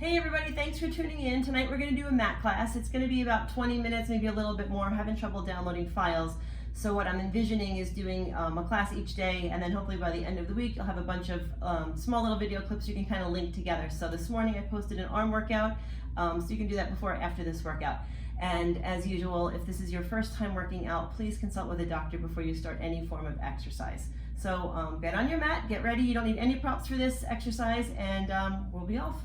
Hey everybody, thanks for tuning in. Tonight we're going to do a mat class. It's going to be about 20 minutes, maybe a little bit more. I'm having trouble downloading files. So what I'm envisioning is doing a class each day, and then hopefully by the end of the week you'll have a bunch of small little video clips you can kind of link together. So this morning I posted an arm workout, so you can do that before or after this workout. And as usual, if this is your first time working out, please consult with a doctor before you start any form of exercise. So get on your mat, get ready. You don't need any props for this exercise, and we'll be off.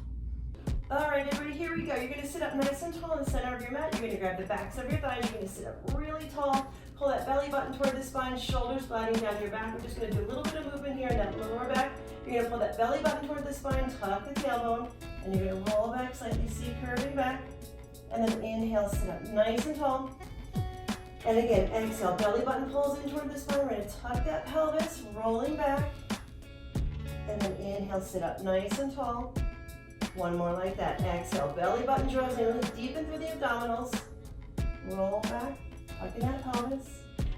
All right, everybody, here we go. You're gonna sit up nice and tall in the center of your mat. You're gonna grab the backs of your thighs. You're gonna sit up really tall. Pull that belly button toward the spine, shoulders gliding down your back. We're just gonna do a little bit of movement here, down the lower back. You're gonna pull that belly button toward the spine, tuck the tailbone, and you're gonna roll back slightly, see curving back. And then inhale, sit up nice and tall. And again, exhale, belly button pulls in toward the spine. We're gonna tuck that pelvis, rolling back. And then inhale, sit up nice and tall. One more like that. Exhale, belly button draws in, really deep in through the abdominals. Roll back, tucking that pelvis.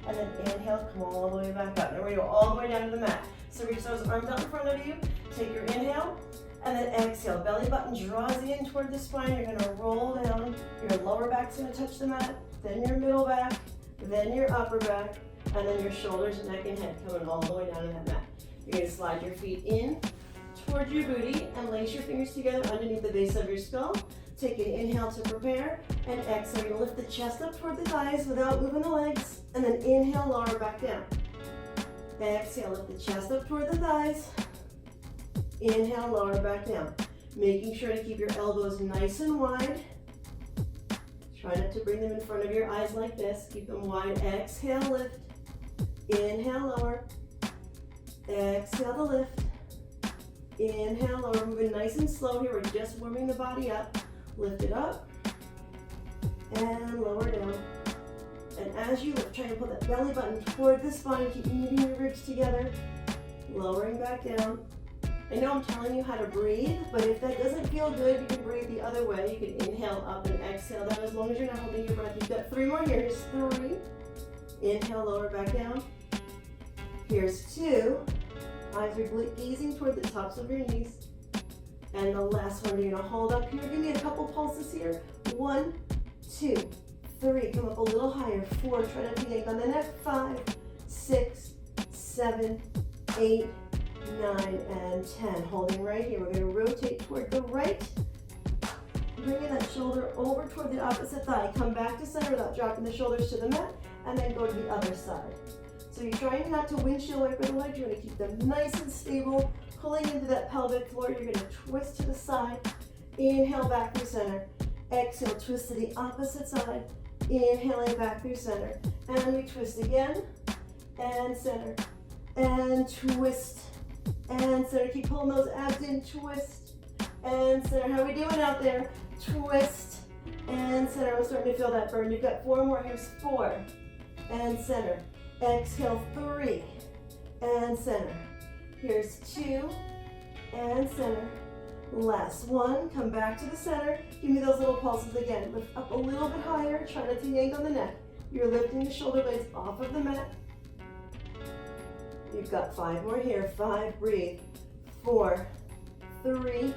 And then inhale, come all the way back up. Now we're gonna go all the way down to the mat. So reach those arms out in front of you. Take your inhale, and then exhale. Belly button draws in toward the spine. You're gonna roll down. Your lower back's gonna touch the mat, then your middle back, then your upper back, and then your shoulders, neck, and head coming all the way down to that mat. You're gonna slide your feet in toward your booty and lace your fingers together underneath the base of your skull. Take an inhale to prepare, and exhale. You're gonna lift the chest up toward the thighs without moving the legs, and then inhale, lower back down. Exhale, lift the chest up toward the thighs. Inhale, lower back down. Making sure to keep your elbows nice and wide. Try not to bring them in front of your eyes like this. Keep them wide. Exhale, lift. Inhale, lower. Exhale to lift. Inhale, lower. Moving nice and slow here. We're just warming the body up. Lift it up and lower down. And as you lift, try to pull that belly button toward the spine. Keep moving your ribs together. Lowering back down. I know I'm telling you how to breathe, but if that doesn't feel good, you can breathe the other way. You can inhale up and exhale down as long as you're not holding your breath. You've got 3 more here. Here's 3. Inhale, lower back down. Here's 2. Eyes are gazing toward the tops of your knees. And the last one, you're gonna hold up here. Give me a couple pulses here. 1, 2, 3. Come up a little higher. 4. Try not to yank on the neck. 5, 6, 7, 8, 9, and 10. Holding right here. We're gonna rotate toward the right. Bringing that shoulder over toward the opposite thigh. Come back to center without dropping the shoulders to the mat. And then go to the other side. So you're trying not to windshield wiper the legs. You're going to keep them nice and stable, pulling into that pelvic floor. You're going to twist to the side. Inhale back through center. Exhale, twist to the opposite side. Inhaling back through center. And we twist again. And center. And twist. And center. Keep pulling those abs in. Twist. And center. How are we doing out there? Twist. And center. I'm starting to feel that burn. You've got 4 more. Here's 4. And center. Exhale, 3, and center. Here's 2, and center. Last 1, come back to the center. Give me those little pulses again. Lift up a little bit higher, try not to yank on the neck. You're lifting the shoulder blades off of the mat. You've got 5 more here. 5, breathe. 4, 3,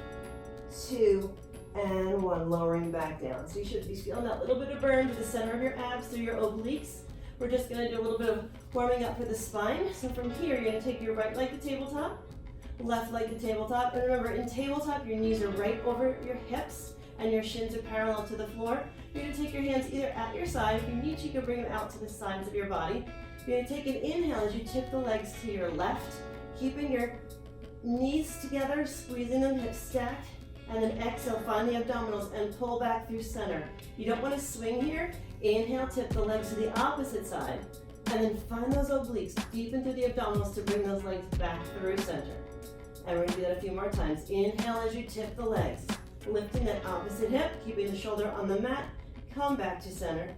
2, and 1. Lowering back down. So you should be feeling that little bit of burn to the center of your abs through your obliques. We're just going to do a little bit of warming up for the spine. So from here, you're going to take your right leg to tabletop, left leg to tabletop. And remember, in tabletop, your knees are right over your hips and your shins are parallel to the floor. You're going to take your hands either at your side. If you need to, you can bring them out to the sides of your body. You're going to take an inhale as you tip the legs to your left, keeping your knees together, squeezing them, hips stacked. And then exhale, find the abdominals and pull back through center. You don't want to swing here. Inhale, tip the legs to the opposite side. And then find those obliques deep into the abdominals to bring those legs back through center. And we're going to do that a few more times. Inhale as you tip the legs. Lifting that opposite hip, keeping the shoulder on the mat. Come back to center.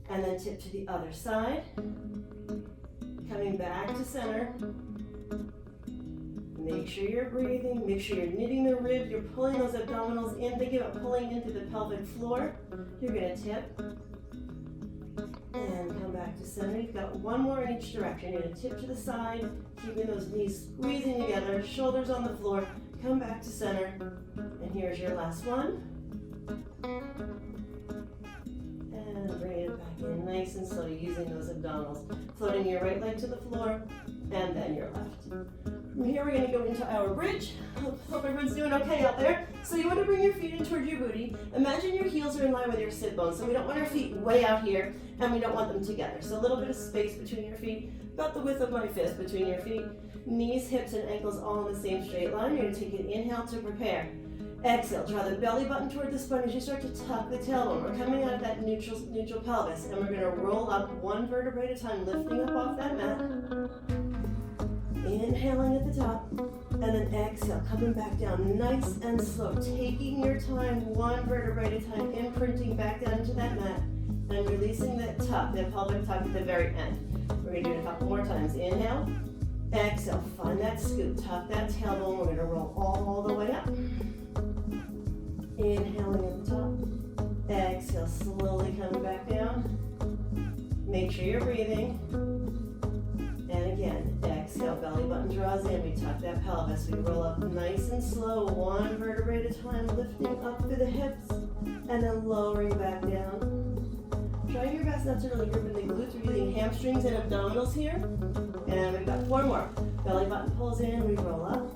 And then tip to the other side. Coming back to center. Make sure you're breathing, make sure you're knitting the ribs, you're pulling those abdominals in, thinking about pulling into the pelvic floor. You're gonna tip and come back to center. You've got 1 more in each direction. You're gonna tip to the side, keeping those knees squeezing together, shoulders on the floor. Come back to center. And here's your last one. And bring it back in nice and slow, using those abdominals. Floating your right leg to the floor, and then your left. From here, we're going to go into our bridge. Hope everyone's doing okay out there. So you want to bring your feet in towards your booty. Imagine your heels are in line with your sit bones. So we don't want our feet way out here, and we don't want them together. So a little bit of space between your feet, about the width of my fist between your feet. Knees, hips, and ankles all in the same straight line. You're going to take an inhale to prepare. Exhale, draw the belly button toward the spine as you start to tuck the tailbone. We're coming out of that neutral pelvis, and we're going to roll up one vertebrae at a time, lifting up off that mat. Inhaling at the top, and then exhale, coming back down nice and slow, taking your time, one vertebrae at a time, imprinting back down into that mat, and releasing that tuck, that pelvic tuck at the very end. We're going to do it a couple more times. Inhale, exhale, find that scoop, tuck that tailbone. We're going to roll all the way up. Inhaling at the top, exhale, slowly coming back down. Make sure you're breathing. And again, exhale, belly button draws in, we tuck that pelvis, we roll up nice and slow, one vertebrae at a time, lifting up through the hips, and then lowering back down. Try your best not to really grip in the glutes, we're using hamstrings and abdominals here. And we've got 4 more. Belly button pulls in, we roll up.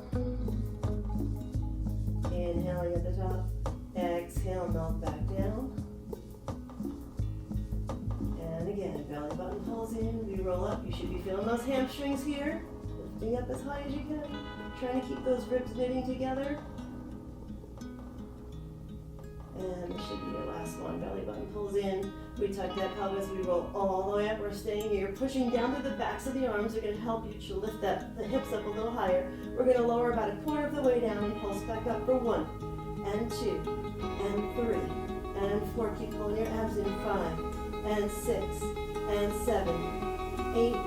Inhaling at the top, exhale, melt back down. And again, belly button pulls in, we roll up. You should be feeling those hamstrings here. Lifting up as high as you can. Trying to keep those ribs knitting together. And this should be your last one. Belly button pulls in, we tuck that pelvis, we roll all the way up. We're staying here. You're pushing down through the backs of the arms. They're going to help you to lift the hips up a little higher. We're going to lower about a quarter of the way down and pulse back up for 1, and 2, and 3, and 4. Keep pulling your abs in. 5, and 6, and 7, 8, 9,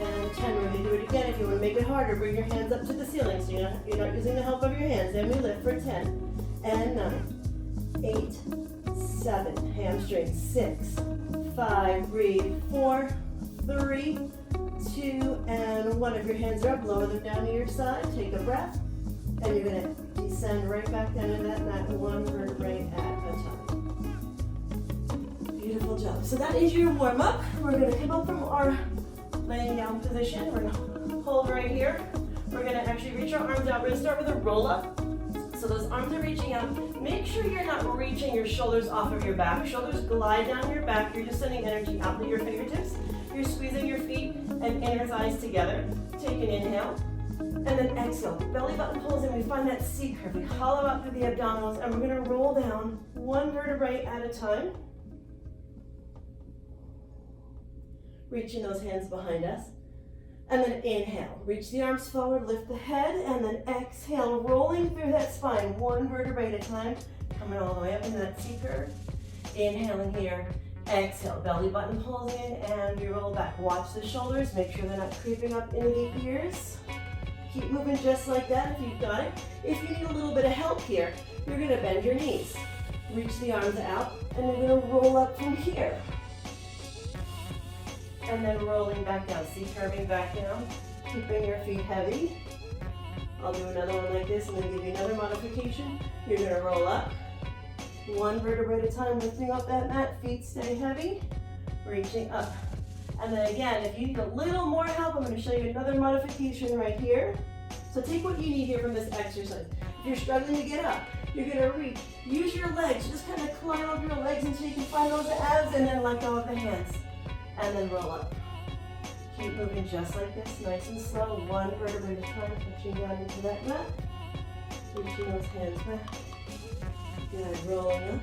and 10. We're going to do it again. If you want to make it harder, bring your hands up to the ceiling so you're not using the help of your hands. Then we lift for 10, and 9, 8, 7, hamstring, 6, 5, breathe, 4, 3, 2, and 1. If your hands are up, lower them down to your side. Take a breath, and you're going to descend right back down to that mat, one vertebrae at a time. Beautiful job. So that is your warm-up. We're going to come up from our laying down position. We're going to hold right here. We're going to actually reach our arms out. We're going to start with a roll-up. So those arms are reaching out. Make sure you're not reaching your shoulders off of your back. Shoulders glide down your back. You're just sending energy out to your fingertips. You're squeezing your feet and inner thighs together. Take an inhale. And then exhale. Belly button pulls in. We find that C curve. We hollow out through the abdominals. And we're going to roll down one vertebrae at a time. Reaching those hands behind us. And then inhale, reach the arms forward, lift the head, and then exhale, rolling through that spine, one vertebrae at a time, coming all the way up into that C curve. Inhaling here, exhale, belly button pulls in, and we roll back. Watch the shoulders, make sure they're not creeping up into the ears. Keep moving just like that if you've got it. If you need a little bit of help here, you're gonna bend your knees. Reach the arms out, and you're gonna roll up from here. And then rolling back down, C-curving back down, keeping your feet heavy. I'll do another one like this and then give you another modification. You're gonna roll up, one vertebrae at a time, lifting up that mat, feet stay heavy, reaching up. And then again, if you need a little more help, I'm gonna show you another modification right here. So take what you need here from this exercise. If you're struggling to get up, you're gonna reach, use your legs, just kind of climb up your legs until you can find those abs and then let go of the hands. And then roll up. Keep moving just like this, nice and slow, one vertebrae at a time, touching down into that mat. Reaching those hands back. Good, rolling up.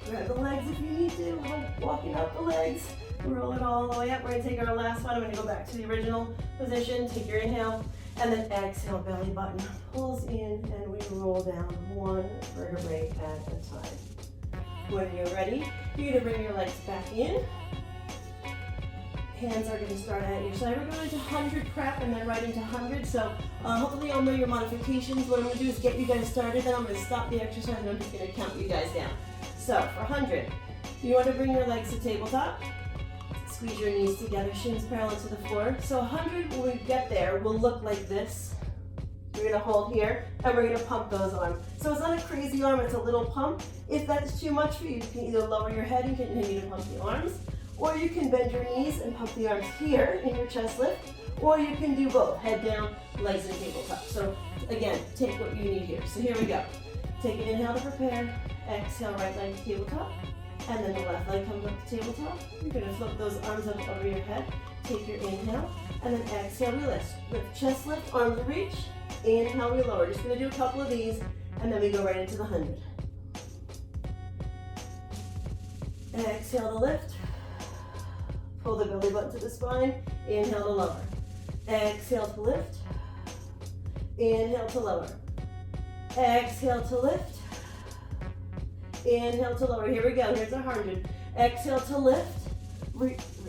Grab the legs if you need to, walking up the legs. Roll it all the way up. We're gonna take our last one. I'm gonna go back to the original position. Take your inhale, and then exhale, belly button pulls in, and we roll down one vertebrae at a time. When you're ready, you're gonna bring your legs back in. Hands are going to start at your side. We're going into 100 prep and then right into 100. So hopefully you'll know your modifications. What I'm going to do is get you guys started. Then I'm going to stop the exercise and I'm just going to count you guys down. So for 100, you want to bring your legs to tabletop. Squeeze your knees together, shins parallel to the floor. So 100, when we get there, will look like this. We're gonna hold here, and we're gonna pump those arms. So it's not a crazy arm, it's a little pump. If that's too much for you, you can either lower your head and continue to pump the arms, or you can bend your knees and pump the arms here in your chest lift, or you can do both, head down, legs in tabletop. So again, take what you need here. So here we go. Take an inhale to prepare, exhale, right leg to tabletop, and then the left leg comes up to tabletop. You're gonna flip those arms up over your head. Take your inhale, and then exhale, we lift. Lift, chest lift, arms reach, inhale, we lower. Just gonna do a couple of these, and then we go right into the 100. Exhale to lift. Pull the belly button to the spine, inhale to lower. Exhale to lift, inhale to lower. Exhale to lift, inhale to lower. Here we go, here's our 100. Exhale to lift,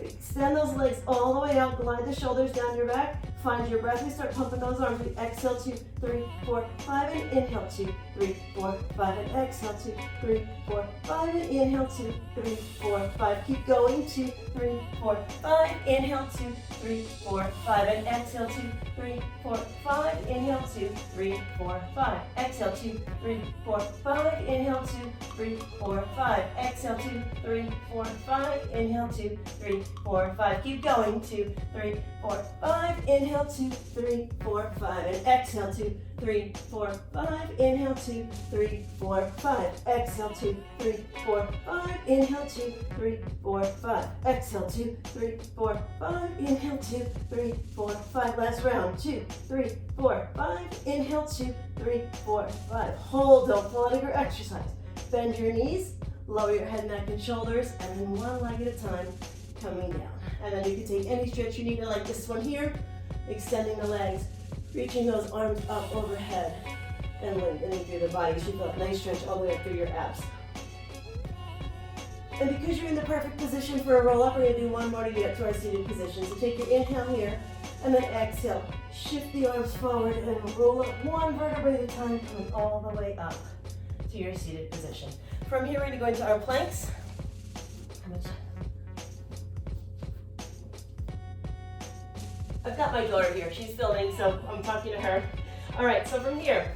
extend those legs all the way out, glide the shoulders down your back, find your breath, we start pumping those arms. We exhale 2, 3, 4, 5, and inhale 2, 3, 4, 5, and exhale 2, 3, 4, 5, and inhale 2, 3, 4, 5. Keep going, 2, 3, 4, 5, inhale 2, 3, 4, 5, and exhale 2, 3, 4, 5, inhale 2, 3, 4, 5, exhale 2, 3, 4, 5, inhale 2, 3, 4, 5, exhale 2, 3, 4, 5, inhale 2, 3, 4, 5. Keep going, 2, 3, 4, 5, inhale 2, 3, 4, 5, and exhale 2, 3, 4, 5, inhale 2, 3, 4, 5, exhale 2, 3, 4, 5, inhale 2, 3, 4, 5, exhale 2, 3, 4, 5, inhale 2, 3, 4, 5. Last round, 2, 3, 4, 5, inhale 2, 3, 4, 5. Hold, don't fall out of your exercise. Bend your knees, lower your head, neck, and shoulders, and then one leg at a time, coming down. And then you can take any stretch you need, like this one here, extending the legs, reaching those arms up overhead, and lengthening through the body. You should feel a nice stretch all the way up through your abs. And because you're in the perfect position for a roll-up, we're gonna do one more to get up to our seated position. So take your inhale here, and then exhale. Shift the arms forward and roll up one vertebrae at a time, coming all the way up to your seated position. From here, we're gonna go into our planks. I've got my daughter here. She's filming, so I'm talking to her. All right, so from here,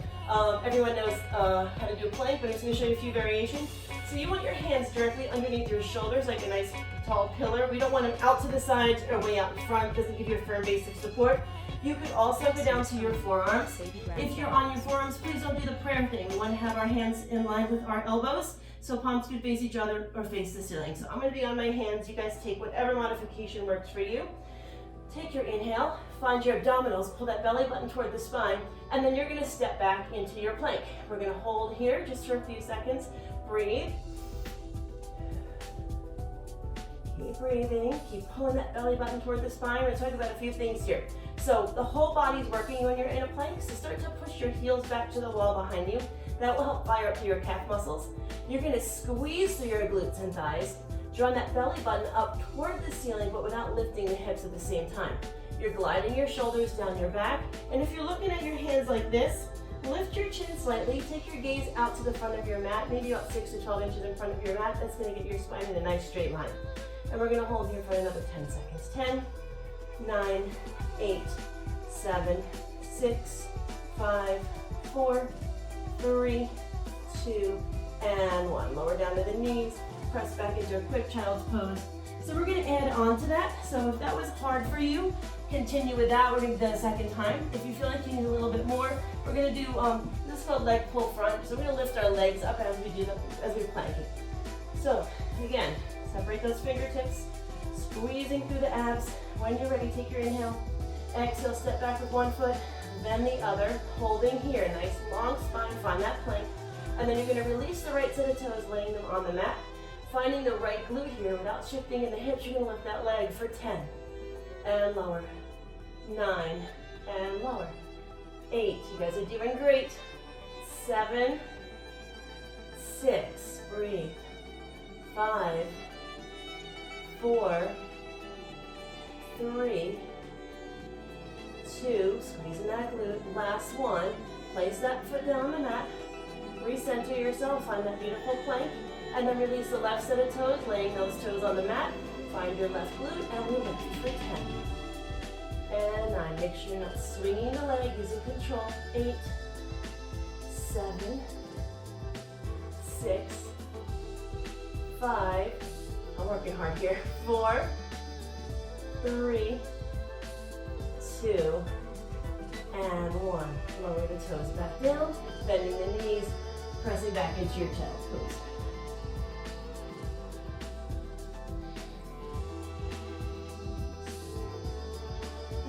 everyone knows how to do a plank, but I'm just going to show you a few variations. So you want your hands directly underneath your shoulders, like a nice tall pillar. We don't want them out to the sides or way out in front. It doesn't give you a firm base of support. You could also go down to your forearms. If you're on your forearms, please don't do the prayer thing. We want to have our hands in line with our elbows, so palms could face each other or face the ceiling. So I'm going to be on my hands. You guys take whatever modification works for you. Take your inhale, find your abdominals, pull that belly button toward the spine, and then you're gonna step back into your plank. We're gonna hold here just for a few seconds. Breathe. Keep breathing, keep pulling that belly button toward the spine. We're gonna talk about a few things here. So the whole body's working when you're in a plank, so start to push your heels back to the wall behind you. That will help fire up through your calf muscles. You're gonna squeeze through your glutes and thighs. Drawing that belly button up toward the ceiling, but without lifting the hips at the same time. You're gliding your shoulders down your back, and if you're looking at your hands like this, lift your chin slightly, take your gaze out to the front of your mat, maybe about 6 to 12 inches in front of your mat. That's gonna get your spine in a nice straight line. And we're gonna hold here for another 10 seconds. 10, 9, 8, 7, 6, 5, 4, 3, 2, and 1. Lower down to the knees. Press back into a quick child's pose. So we're gonna add on to that. So if that was hard for you, continue with that. We're gonna do that a second time. If you feel like you need a little bit more, we're gonna do, this is called leg pull front. So we're gonna lift our legs up as we do that, as we plank it. So again, separate those fingertips, squeezing through the abs. When you're ready, take your inhale. Exhale, step back with one foot, then the other, holding here. Nice long spine, find that plank. And then you're gonna release the right set of toes, laying them on the mat. Finding the right glute here without shifting in the hips, you're gonna lift that leg for 10, and lower, 9, and lower, 8, you guys are doing great, 7, 6, breathe, 5, 4, 3, 2, squeezing that glute, last one, place that foot down on the mat, recenter yourself, find that beautiful plank, and then release the left set of toes, laying those toes on the mat. Find your left glute, and we lift for 10. and 9. Make sure you're not swinging the leg, using control. 8, 7, 6, 5. I'm working hard here. 4, 3, 2, and 1. Lower the toes back down, bending the knees, pressing back into your child's pose.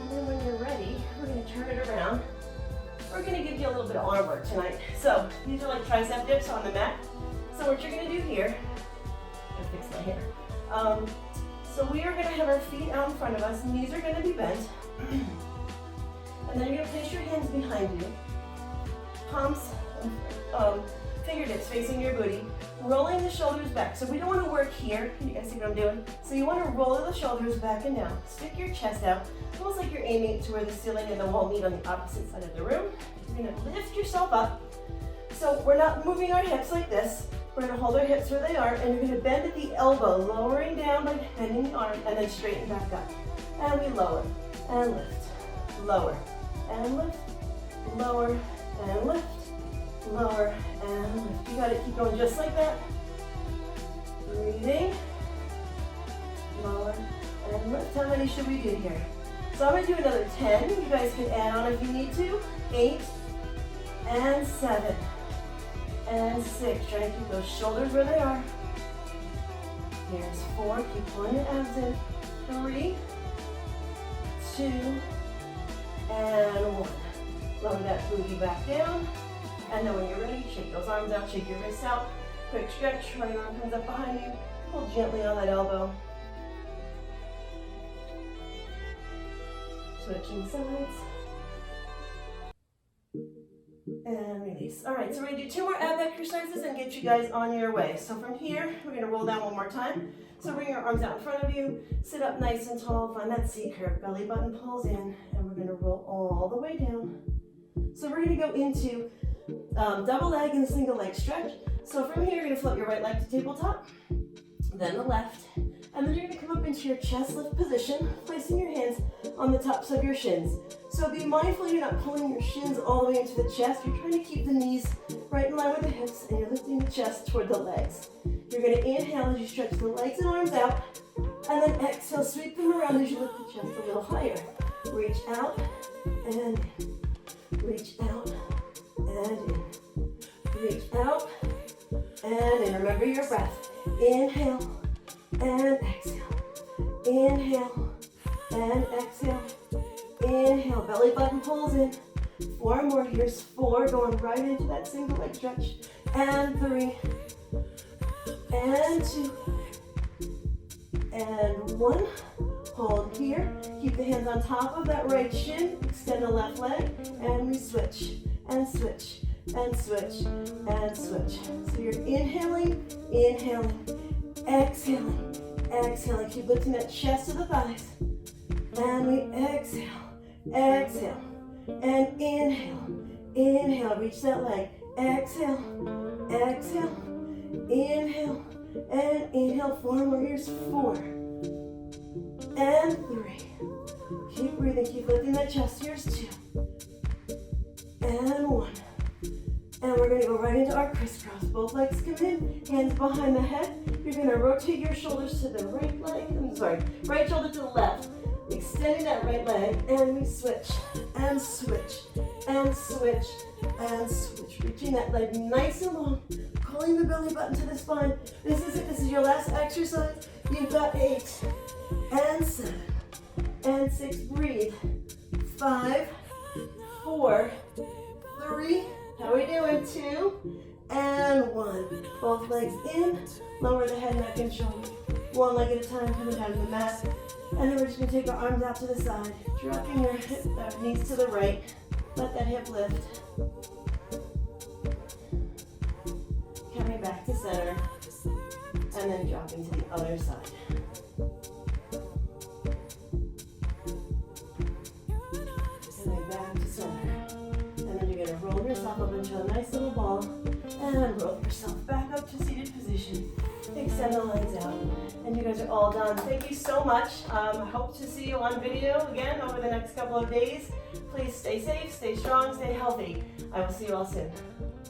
And then when you're ready, we're going to turn it around. We're going to give you a little bit of arm work tonight. So these are like tricep dips on the mat. So what you're going to do here, I'm going to fix my hair. So we are going to have our feet out in front of us, knees are going to be bent. And then you're going to place your hands behind you, palms, fingertips facing your booty, rolling the shoulders back. So we don't want to work here. Can you guys see what I'm doing? So you want to roll the shoulders back and down. Stick your chest out, almost like you're aiming to where the ceiling and the wall meet on the opposite side of the room. You're going to lift yourself up. So we're not moving our hips like this. We're going to hold our hips where they are, and you're going to bend at the elbow, lowering down by bending the arm, and then straighten back up. And we lower and lift, lower and lift, lower and lift, lower and lift. You got to keep going just like that. Breathing, lower and lift. How many should we do here? So I'm going to do another 10. You guys can add on if you need to. 8 and 7. And 6, try to keep those shoulders where they are. Here's 4, keep pulling your abs in. 3, 2, and 1. Lower that booty back down. And then when you're ready, shake those arms out, shake your wrists out. Quick stretch, right arm comes up behind you. Pull gently on that elbow. Switching sides. And release. All right, so we're going to do 2 more ab exercises and get you guys on your way. So from here, we're going to roll down one more time. So bring your arms out in front of you, sit up nice and tall, find that C curve, belly button pulls in, and we're going to roll all the way down. So we're going to go into double leg and single leg stretch. So from here, you're going to float your right leg to tabletop, then the left, and then you're going to come up into your chest lift position, placing your hands on the tops of your shins. So be mindful you're not pulling your shins all the way into the chest. You're trying to keep the knees right in line with the hips, and you're lifting the chest toward the legs. You're going to inhale as you stretch the legs and arms out, and then exhale, sweep them around as you lift the chest a little higher. Reach out and in. Reach out and in. Reach out and in. Remember your breath. Inhale and exhale. Inhale and exhale. Inhale, belly button pulls in. 4 more. Here's 4, going right into that single leg stretch. And 3. And 2. And 1. Hold here. Keep the hands on top of that right shin. Extend the left leg. And we switch. And switch. And switch. And switch. So you're inhaling, inhaling, exhaling, exhaling. Keep lifting that chest to the thighs. And we exhale. Exhale and inhale, inhale, reach that leg, exhale, exhale, inhale, and inhale, 4 more, here's 4, and 3, keep breathing, keep lifting that chest, here's 2, and 1, and we're going to go right into our crisscross, both legs come in, hands behind the head, you're going to rotate your shoulders to the right leg, right shoulder to the left, extending that right leg, and we switch, and switch, and switch, and switch. Reaching that leg nice and long, pulling the belly button to the spine. This is it. This is your last exercise. You've got 8, and 7, and 6. Breathe. 5, 4, 3. How are we doing? 2, and 1. Both legs in. Lower the head, neck, and shoulder. 1 leg at a time, coming down to the mat. And then we're just going to take our arms out to the side, dropping your knees to the right. Let that hip lift. Coming back to center, and then dropping to the other side. And then back to center. And then you're going to roll yourself up into a nice little ball. And roll yourself back up to seated position. Extend the legs out. And you guys are all done. Thank you so much. I hope to see you on video again over the next couple of days. Please stay safe, stay strong, stay healthy. I will see you all soon.